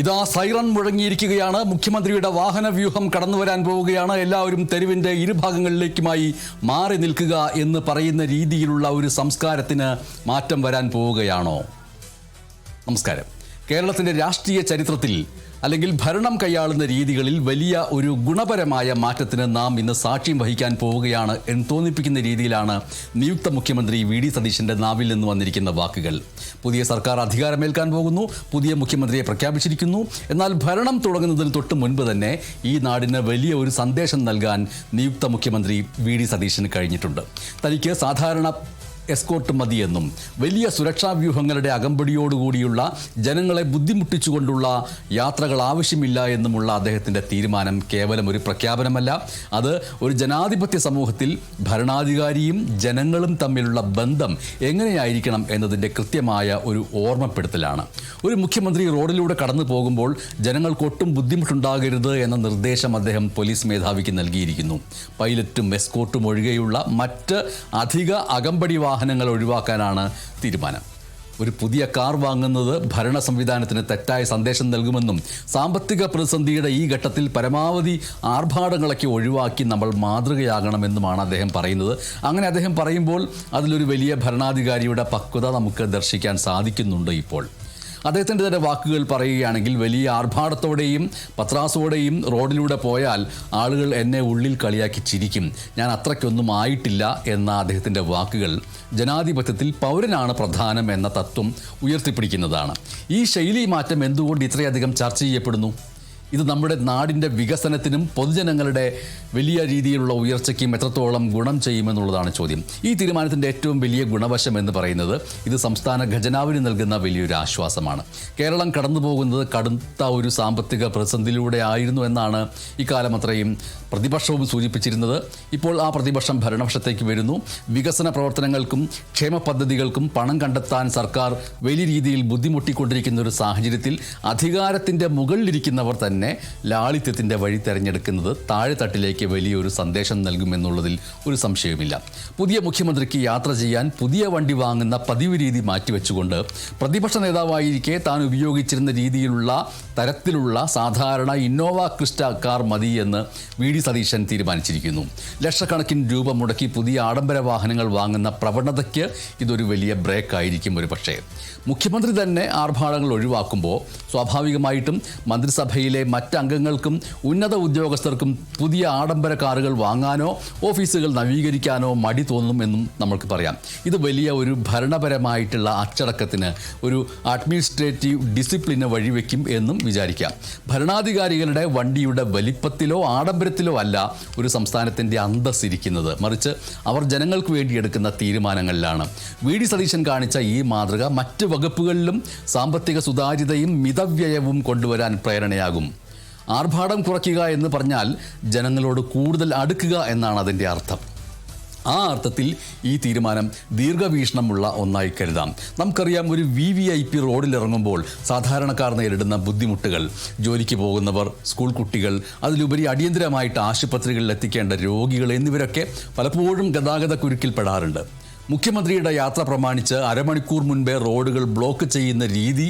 ഇതാ സൈറൺ മുഴങ്ങിയിരിക്കുകയാണ്. മുഖ്യമന്ത്രിയുടെ വാഹന വ്യൂഹം കടന്നു വരാൻ പോവുകയാണ്. എല്ലാവരും തെരുവിൻ്റെ ഇരുഭാഗങ്ങളിലേക്കുമായി മാറി നിൽക്കുക എന്ന് പറയുന്ന രീതിയിലുള്ള ഒരു സംസ്കാരത്തിന് മാറ്റം വരാൻ പോവുകയാണോ? നമസ്കാരം. കേരളത്തിൻ്റെ രാഷ്ട്രീയ ചരിത്രത്തിൽ അല്ലെങ്കിൽ ഭരണം കൈയാളുന്ന രീതികളിൽ വലിയ ഒരു ഗുണപരമായ മാറ്റത്തിന് നാം ഇന്ന് സാക്ഷ്യം വഹിക്കാൻ പോവുകയാണ് എന്ന് തോന്നിപ്പിക്കുന്ന രീതിയിലാണ് നിയുക്ത മുഖ്യമന്ത്രി വി.ഡി. സതീശൻ്റെ നാവിൽ നിന്ന് വന്നിരിക്കുന്ന വാക്കുകൾ. പുതിയ സർക്കാർ അധികാരമേൽക്കാൻ പോകുന്നു, പുതിയ മുഖ്യമന്ത്രിയെ പ്രഖ്യാപിച്ചിരിക്കുന്നു. എന്നാൽ ഭരണം തുടങ്ങുന്നതിന് തൊട്ട് മുൻപ് തന്നെ ഈ നാടിന് വലിയ ഒരു സന്ദേശം നൽകാൻ നിയുക്ത മുഖ്യമന്ത്രി വി.ഡി. സതീശന് കഴിഞ്ഞിട്ടുണ്ട്. തനിക്ക് സാധാരണ എസ്കോർട്ട് മതിയെന്നും വലിയ സുരക്ഷാ വ്യൂഹങ്ങളുടെ അകമ്പടിയോടുകൂടിയുള്ള ജനങ്ങളെ ബുദ്ധിമുട്ടിച്ചുകൊണ്ടുള്ള യാത്രകൾ ആവശ്യമില്ല എന്നുമുള്ള അദ്ദേഹത്തിൻ്റെ തീരുമാനം കേവലം ഒരു പ്രഖ്യാപനമല്ല. അത് ഒരു ജനാധിപത്യ സമൂഹത്തിൽ ഭരണാധികാരിയും ജനങ്ങളും തമ്മിലുള്ള ബന്ധം എങ്ങനെയായിരിക്കണം എന്നതിൻ്റെ കൃത്യമായ ഒരു ഓർമ്മപ്പെടുത്തലാണ്. ഒരു മുഖ്യമന്ത്രി റോഡിലൂടെ കടന്നു പോകുമ്പോൾ ജനങ്ങൾക്ക് ഒട്ടും ബുദ്ധിമുട്ടുണ്ടാകരുത് എന്ന നിർദ്ദേശം അദ്ദേഹം പോലീസ് മേധാവിക്ക് നൽകിയിരിക്കുന്നു. പൈലറ്റും എസ്കോർട്ടും ഒഴികെയുള്ള മറ്റ് അധിക അകമ്പടി വാഹനങ്ങൾ ഒഴിവാക്കാനാണ് തീരുമാനം. ഒരു പുതിയ കാർ വാങ്ങുന്നത് ഭരണ സംവിധാനത്തിന് തെറ്റായ സന്ദേശം നൽകുമെന്നും സാമ്പത്തിക പ്രതിസന്ധിയുടെ ഈ ഘട്ടത്തിൽ പരമാവധി ആർഭാടങ്ങളൊക്കെ ഒഴിവാക്കി നമ്മൾ മാതൃകയാകണമെന്നുമാണ് അദ്ദേഹം പറയുന്നത്. അങ്ങനെ അദ്ദേഹം പറയുമ്പോൾ അതിലൊരു വലിയ ഭരണാധികാരിയുടെ പക്വത നമുക്ക് ദർശിക്കാൻ സാധിക്കുന്നുണ്ട്. ഇപ്പോൾ അദ്ദേഹത്തിൻ്റെ തന്നെ വാക്കുകൾ പറയുകയാണെങ്കിൽ, വലിയ ആർഭാടത്തോടെയും പത്രാസോടെയും റോഡിലൂടെ പോയാൽ ആളുകൾ എന്നെ ഉള്ളിൽ കളിയാക്കി ചിരിക്കും, ഞാൻ അത്രയ്ക്കൊന്നും ആയിട്ടില്ല എന്ന അദ്ദേഹത്തിൻ്റെ വാക്കുകൾ ജനാധിപത്യത്തിൽ പൗരനാണ് പ്രധാനം എന്ന തത്വം ഉയർത്തിപ്പിടിക്കുന്നതാണ്. ഈ ശൈലി മാറ്റം എന്തുകൊണ്ട് ഇത്രയധികം ചർച്ച ചെയ്യപ്പെടുന്നു? ഇത് നമ്മുടെ നാടിൻ്റെ വികസനത്തിനും പൊതുജനങ്ങളുടെ വലിയ രീതിയിലുള്ള ഉയർച്ചയ്ക്കും എത്രത്തോളം ഗുണം ചെയ്യുമെന്നുള്ളതാണ് ചോദ്യം. ഈ തീരുമാനത്തിൻ്റെ ഏറ്റവും വലിയ ഗുണവശം എന്ന് പറയുന്നത് ഇത് സംസ്ഥാന ഖജനാവിന് നൽകുന്ന വലിയൊരു ആശ്വാസമാണ്. കേരളം കടന്നു പോകുന്നത് കടുത്ത ഒരു സാമ്പത്തിക പ്രതിസന്ധിയിലൂടെ ആയിരുന്നു എന്നാണ് ഇക്കാലം അത്രയും പ്രതിപക്ഷവും സൂചിപ്പിച്ചിരുന്നത്. ഇപ്പോൾ ആ പ്രതിപക്ഷം ഭരണപക്ഷത്തേക്ക് വരുന്നു. വികസന പ്രവർത്തനങ്ങൾക്കും ക്ഷേമ പദ്ധതികൾക്കും പണം കണ്ടെത്താൻ സർക്കാർ വലിയ രീതിയിൽ ബുദ്ധിമുട്ടിക്കൊണ്ടിരിക്കുന്ന ഒരു സാഹചര്യത്തിൽ അധികാരത്തിൻ്റെ മുകളിലിരിക്കുന്നവർ തന്നെ ലാളിത്യത്തിൻ്റെ വഴി തിരഞ്ഞെടുക്കുന്നത് താഴെത്തട്ടിലേക്ക് വലിയൊരു സന്ദേശം നൽകുമെന്നുള്ളതിൽ ഒരു സംശയവുമില്ല. പുതിയ മുഖ്യമന്ത്രിക്ക് യാത്ര ചെയ്യാൻ പുതിയ വണ്ടി വാങ്ങുന്ന പതിവ് രീതി മാറ്റിവെച്ചുകൊണ്ട് പ്രതിപക്ഷ നേതാവായിരിക്കെ താൻ ഉപയോഗിച്ചിരുന്ന രീതിയിലുള്ള തരത്തിലുള്ള സാധാരണ ഇന്നോവ ക്രിസ്റ്റ കാർ മതി എന്ന് വി.ഡി. സതീശൻ തീരുമാനിച്ചിരിക്കുന്നു. ലക്ഷക്കണക്കിന് രൂപ മുടക്കി പുതിയ ആഡംബര വാഹനങ്ങൾ വാങ്ങുന്ന പ്രവണതയ്ക്ക് ഇതൊരു വലിയ ബ്രേക്ക് ആയിരിക്കും ഒരു പക്ഷേ. മുഖ്യമന്ത്രി തന്നെ ആർഭാടങ്ങൾ ഒഴിവാക്കുമ്പോൾ സ്വാഭാവികമായിട്ടും മന്ത്രിസഭയിലെ മറ്റംഗങ്ങൾക്കും ഉന്നത ഉദ്യോഗസ്ഥർക്കും പുതിയ ആഡംബര കാറുകൾ വാങ്ങാനോ ഓഫീസുകൾ നവീകരിക്കാനോ മടി തോന്നുമെന്നും നമുക്ക് പറയാം. ഇത് വലിയ ഒരു ഭരണപരമായിട്ടുള്ള അച്ചടക്കത്തിന്, ഒരു അഡ്മിനിസ്ട്രേറ്റീവ് ഡിസിപ്ലിന് വഴിവെക്കും എന്നും വിചാരിക്കാം. ഭരണാധികാരികളുടെ വണ്ടിയുടെ വലിപ്പത്തിലോ ആഡംബരത്തിലോ അല്ല ഒരു സംസ്ഥാനത്തിൻ്റെ അന്തസ്സ് ഇരിക്കുന്നത്, മറിച്ച് അവർ ജനങ്ങൾക്ക് വേണ്ടി എടുക്കുന്ന തീരുമാനങ്ങളിലാണ്. വി.ഡി. സതീശൻ കാണിച്ച ഈ മാതൃക മറ്റ് വകുപ്പുകളിലും സാമ്പത്തിക സുതാര്യതയും മിതവ്യയവും കൊണ്ടുവരാൻ പ്രേരണയാകും. ആർഭാടം കുറയ്ക്കുക എന്ന് പറഞ്ഞാൽ ജനങ്ങളോട് കൂടുതൽ അടുക്കുക എന്നാണ് അതിൻ്റെ അർത്ഥം. ആ അർത്ഥത്തിൽ ഈ തീരുമാനം ദീർഘവീക്ഷണമുള്ള ഒന്നായി കരുതാം. നമുക്കറിയാം, ഒരു VVIP റോഡിലിറങ്ങുമ്പോൾ സാധാരണക്കാർ നേരിടുന്ന ബുദ്ധിമുട്ടുകൾ, ജോലിക്ക് പോകുന്നവർ, സ്കൂൾ കുട്ടികൾ, അതിലുപരി അടിയന്തരമായിട്ട് ആശുപത്രികളിൽ എത്തിക്കേണ്ട രോഗികൾ എന്നിവരൊക്കെ പലപ്പോഴും ഗതാഗത കുരുക്കിൽപ്പെടാറുണ്ട്. മുഖ്യമന്ത്രിയുടെ യാത്ര പ്രമാണിച്ച് അരമണിക്കൂർ മുൻപേ റോഡുകൾ ബ്ലോക്ക് ചെയ്യുന്ന രീതി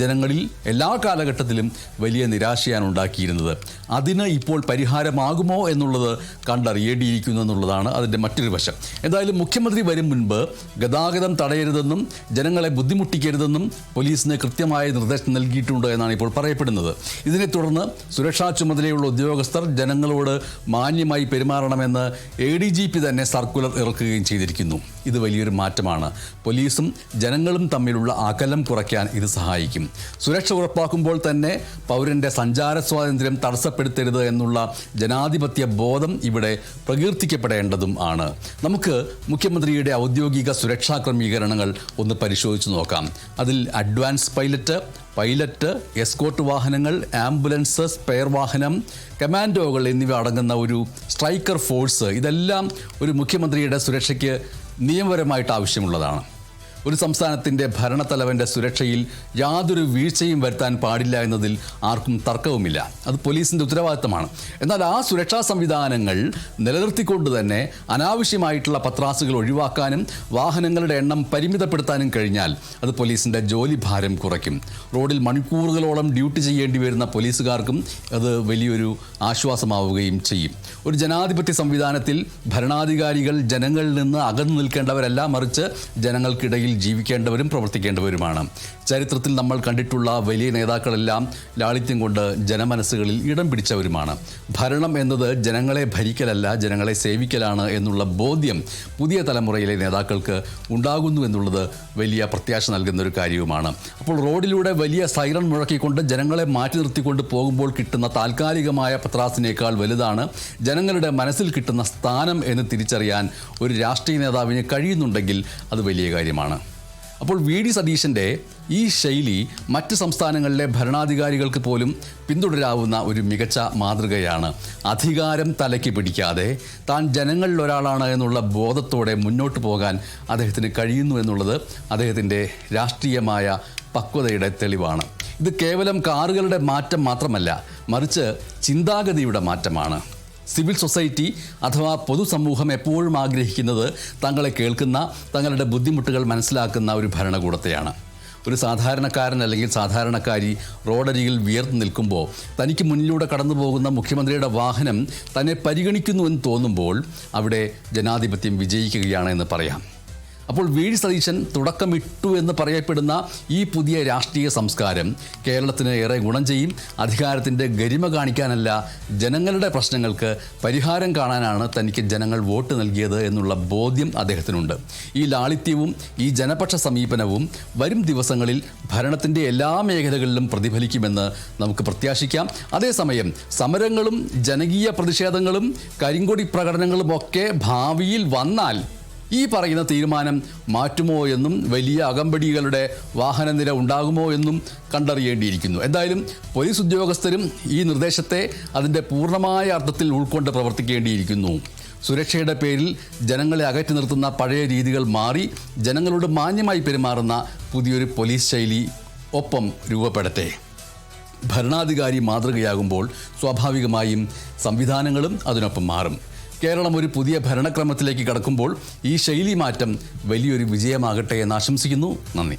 ജനങ്ങളിൽ എല്ലാ കാലഘട്ടത്തിലും വലിയ നിരാശയാണ് ഉണ്ടാക്കിയിരുന്നത്. അതിന് ഇപ്പോൾ പരിഹാരമാകുമോ എന്നുള്ളത് കണ്ടറിയേണ്ടിയിരിക്കുന്നു എന്നുള്ളതാണ് അതിൻ്റെ മറ്റൊരു വശം. എന്തായാലും മുഖ്യമന്ത്രി വരും മുൻപ് ഗതാഗതം തടയരുതെന്നും ജനങ്ങളെ ബുദ്ധിമുട്ടിക്കരുതെന്നും പോലീസിന് കൃത്യമായ നിർദ്ദേശം നൽകിയിട്ടുണ്ട് എന്നാണ് ഇപ്പോൾ പറയപ്പെടുന്നത്. ഇതിനെ തുടർന്ന് സുരക്ഷാ ചുമതലയുള്ള ഉദ്യോഗസ്ഥർ ജനങ്ങളോട് മാന്യമായി പെരുമാറണമെന്ന് ADGP തന്നെ സർക്കുലർ ഇറക്കുകയും ചെയ്തിരിക്കുന്നു. ഇത് വലിയൊരു മാറ്റമാണ്. പോലീസും ജനങ്ങളും തമ്മിലുള്ള അകലം കുറയ്ക്കാൻ ഇത് സഹായിക്കും. സുരക്ഷ ഉറപ്പാക്കുമ്പോൾ തന്നെ പൗരൻ്റെ സഞ്ചാര സ്വാതന്ത്ര്യം തടസ്സപ്പെടുത്തരുത് എന്നുള്ള ജനാധിപത്യ ബോധം ഇവിടെ പ്രകീർത്തിക്കപ്പെടേണ്ടതും ആണ്. നമുക്ക് മുഖ്യമന്ത്രിയുടെ ഔദ്യോഗിക സുരക്ഷാ ക്രമീകരണങ്ങൾ ഒന്ന് പരിശോധിച്ച് നോക്കാം. അതിൽ അഡ്വാൻസ് പൈലറ്റ്, എസ്കോർട്ട് വാഹനങ്ങൾ, ആംബുലൻസ്, സ്പെയർ വാഹനം, കമാൻഡോകൾ എന്നിവ അടങ്ങുന്ന ഒരു സ്ട്രൈക്കർ ഫോഴ്സ്, ഇതെല്ലാം ഒരു മുഖ്യമന്ത്രിയുടെ സുരക്ഷയ്ക്ക് നിയമപരമായിട്ട് ആവശ്യമുള്ളതാണ്. ഒരു സംസ്ഥാനത്തിൻ്റെ ഭരണത്തലവൻ്റെ സുരക്ഷയിൽ യാതൊരു വീഴ്ചയും വരുത്താൻ പാടില്ല എന്നതിൽ ആർക്കും തർക്കവുമില്ല. അത് പോലീസിൻ്റെ ഉത്തരവാദിത്തമാണ്. എന്നാൽ ആ സുരക്ഷാ സംവിധാനങ്ങൾ നിലനിർത്തിക്കൊണ്ട് തന്നെ അനാവശ്യമായിട്ടുള്ള പത്രാസുകൾ ഒഴിവാക്കാനും വാഹനങ്ങളുടെ എണ്ണം പരിമിതപ്പെടുത്താനും കഴിഞ്ഞാൽ അത് പോലീസിൻ്റെ ജോലിഭാരം കുറയ്ക്കും. റോഡിൽ മണിക്കൂറുകളോളം ഡ്യൂട്ടി ചെയ്യേണ്ടി വരുന്ന പോലീസുകാർക്കും അത് വലിയൊരു ആശ്വാസമാവുകയും ചെയ്യും. ഒരു ജനാധിപത്യ സംവിധാനത്തിൽ ഭരണാധികാരികൾ ജനങ്ങളിൽ നിന്ന് അകന്നു നിൽക്കേണ്ടവരല്ല, മറിച്ച് ജനങ്ങൾക്കിടയിൽ ജീവിക്കേണ്ടവരും പ്രവർത്തിക്കേണ്ടവരുമാണ്. ചരിത്രത്തിൽ നമ്മൾ കണ്ടിട്ടുള്ള വലിയ നേതാക്കളെല്ലാം ലാളിത്യം കൊണ്ട് ജനമനസ്സുകളിൽ ഇടം പിടിച്ചവരുമാണ്. ഭരണം എന്നത് ജനങ്ങളെ ഭരിക്കലല്ല, ജനങ്ങളെ സേവിക്കലാണ് എന്നുള്ള ബോധ്യം പുതിയ തലമുറയിലെ നേതാക്കൾക്ക് ഉണ്ടാകുന്നു എന്നുള്ളത് വലിയ പ്രത്യാശ നൽകുന്ന ഒരു കാര്യവുമാണ്. അപ്പോൾ റോഡിലൂടെ വലിയ സൈറൺ മുഴക്കിക്കൊണ്ട് ജനങ്ങളെ മാറ്റി നിർത്തിക്കൊണ്ട് പോകുമ്പോൾ കിട്ടുന്ന താൽക്കാലികമായ പത്രാസിനേക്കാൾ വലുതാണ് ജനങ്ങളുടെ മനസ്സിൽ കിട്ടുന്ന സ്ഥാനം എന്ന് തിരിച്ചറിയാൻ ഒരു രാഷ്ട്രീയ നേതാവിന് കഴിയുന്നുണ്ടെങ്കിൽ അത് വലിയ കാര്യമാണ്. അപ്പോൾ വി.ഡി. സതീശൻ്റെ ഈ ശൈലി മറ്റ് സംസ്ഥാനങ്ങളിലെ ഭരണാധികാരികൾക്ക് പോലും പിന്തുടരാവുന്ന ഒരു മികച്ച മാതൃകയാണ്. അധികാരം തലയ്ക്ക് പിടിക്കാതെ താൻ ജനങ്ങളിൽ ഒരാളാണ് എന്നുള്ള ബോധത്തോടെ മുന്നോട്ട് പോകാൻ അദ്ദേഹത്തിന് കഴിയുന്നു എന്നുള്ളത് അദ്ദേഹത്തിൻ്റെ രാഷ്ട്രീയമായ പക്വതയുടെ തെളിവാണ്. ഇത് കേവലം കാറുകളുടെ മാറ്റം മാത്രമല്ല, മറിച്ച് ചിന്താഗതിയുടെ മാറ്റമാണ്. സിവിൽ സൊസൈറ്റി അഥവാ പൊതുസമൂഹം എപ്പോഴും ആഗ്രഹിക്കുന്നത് തങ്ങളെ കേൾക്കുന്ന, തങ്ങളുടെ ബുദ്ധിമുട്ടുകൾ മനസ്സിലാക്കുന്ന ഒരു ഭരണകൂടത്തെയാണ്. ഒരു സാധാരണക്കാരൻ അല്ലെങ്കിൽ സാധാരണക്കാരി റോഡരികിൽ വിയർത്ത് നിൽക്കുമ്പോൾ തനിക്ക് മുന്നിലൂടെ കടന്നു പോകുന്ന മുഖ്യമന്ത്രിയുടെ വാഹനം തന്നെ പരിഗണിക്കുന്നുവെന്ന് തോന്നുമ്പോൾ അവിടെ ജനാധിപത്യം വിജയിക്കുകയാണ് എന്ന് പറയാം. അപ്പോൾ വി.ഡി. സതീശൻ തുടക്കമിട്ടു എന്ന് പറയപ്പെടുന്ന ഈ പുതിയ രാഷ്ട്രീയ സംസ്കാരം കേരളത്തിന് ഏറെ ഗുണം ചെയ്യും. അധികാരത്തിൻ്റെ ഗരിമ കാണിക്കാനല്ല, ജനങ്ങളുടെ പ്രശ്നങ്ങൾക്ക് പരിഹാരം കാണാനാണ് തനിക്ക് ജനങ്ങൾ വോട്ട് നൽകിയത് എന്നുള്ള ബോധ്യം അദ്ദേഹത്തിനുണ്ട്. ഈ ലാളിത്യവും ഈ ജനപക്ഷ സമീപനവും വരും ദിവസങ്ങളിൽ ഭരണത്തിൻ്റെ എല്ലാ മേഖലകളിലും പ്രതിഫലിക്കുമെന്ന് നമുക്ക് പ്രത്യാശിക്കാം. അതേസമയം സമരങ്ങളും ജനകീയ പ്രതിഷേധങ്ങളും കരിങ്കൊടി പ്രകടനങ്ങളുമൊക്കെ ഭാവിയിൽ വന്നാൽ ഈ പറയുന്ന തീരുമാനം മാറ്റുമോ എന്നും വലിയ അകമ്പടികളുടെ വാഹനനിര ഉണ്ടാകുമോ എന്നും കണ്ടറിയേണ്ടിയിരിക്കുന്നു. എന്തായാലും പോലീസ് ഉദ്യോഗസ്ഥരും ഈ നിർദ്ദേശത്തെ അതിൻ്റെ പൂർണ്ണമായ അർത്ഥത്തിൽ ഉൾക്കൊണ്ട് പ്രവർത്തിക്കേണ്ടിയിരിക്കുന്നു. സുരക്ഷയുടെ പേരിൽ ജനങ്ങളെ അകറ്റി നിർത്തുന്ന പഴയ രീതികൾ മാറി ജനങ്ങളോട് മാന്യമായി പെരുമാറുന്ന പുതിയൊരു പോലീസ് ശൈലി ഒപ്പം രൂപപ്പെടട്ടെ. ഭരണാധികാരി മാതൃകയാകുമ്പോൾ സ്വാഭാവികമായും സംവിധാനങ്ങളും അതിനൊപ്പം മാറും. കേരളം ഒരു പുതിയ ഭരണക്രമത്തിലേക്ക് കടക്കുമ്പോൾ ഈ ശൈലി മാറ്റം വലിയൊരു വിജയമാകട്ടെ എന്ന് ആശംസിക്കുന്നു. നന്ദി.